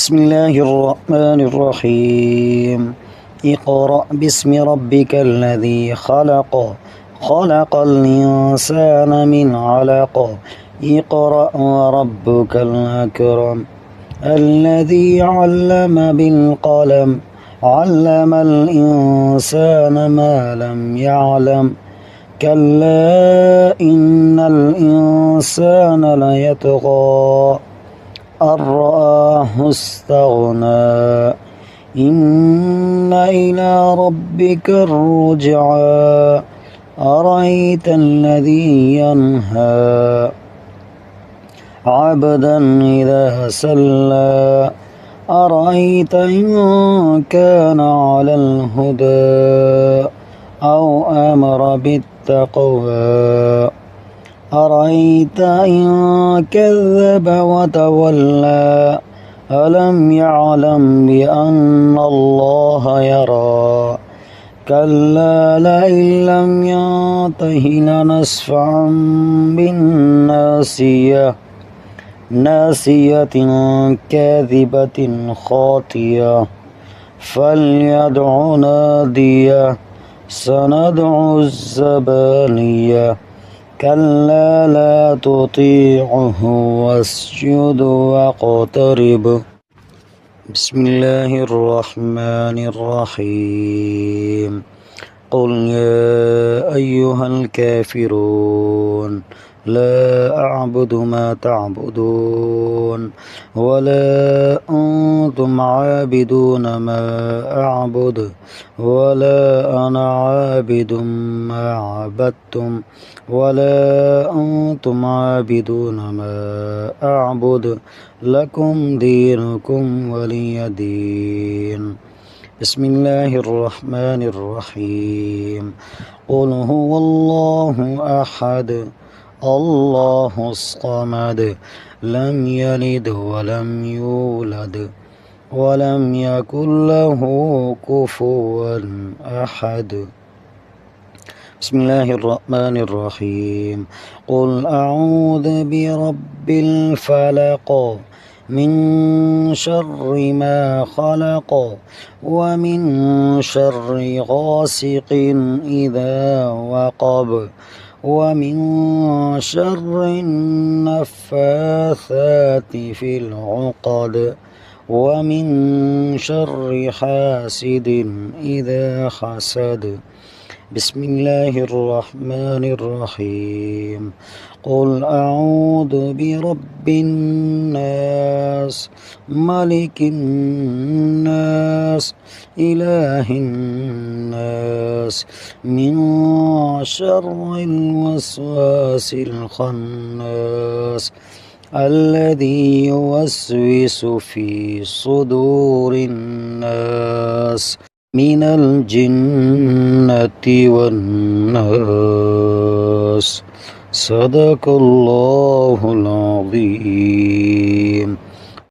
بسم الله الرحمن الرحيم. اقرأ باسم ربك الذي خلق. خلق الإنسان من علق. اقرأ وربك الأكرم الذي علم بالقلم. علم الإنسان ما لم يعلم. كلا إن الإنسان ليطغى أن رآه استغنى. إن إلى ربك الرجعى. أرأيت الذي ينهى عبدا إذا سلى. أرأيت إن كان على الهدى أو أمر بالتقوى. أرأيت إن كذب وتولى. ألم يعلم بأن الله يرى. كلا لئن لم ينته لنسفعا بالناصية. ناصية كاذبة خاطية. فليدع ناديه. سندع الزبانية. كلا لا تطيعه واسجد واقترب. بسم الله الرحمن الرحيم. قل يا أيها الكافرون لا أعبد ما تعبدون ولا أنتم عابدون ما أعبد ولا أنا عابد ما عبدتم ولا أنتم عابدون ما أعبد. لكم دينكم ولي دين. بسم الله الرحمن الرحيم. قل هو الله أحد الله الصمد لم يلد ولم يولد ولم يكن له كفوا أحد. بسم الله الرحمن الرحيم. قل أعوذ برب الفلق من شر ما خلق ومن شر غاسق إذا وقب ومن شر النفاثات في العقد ومن شر حاسد إذا حسد. بسم الله الرحمن الرحيم. قل أعوذ برب الناس ملك الناس إله الناس من شر الوسواس الخناس الذي يوسوس في صدور الناس من الجنة والناس. صدق الله العظيم.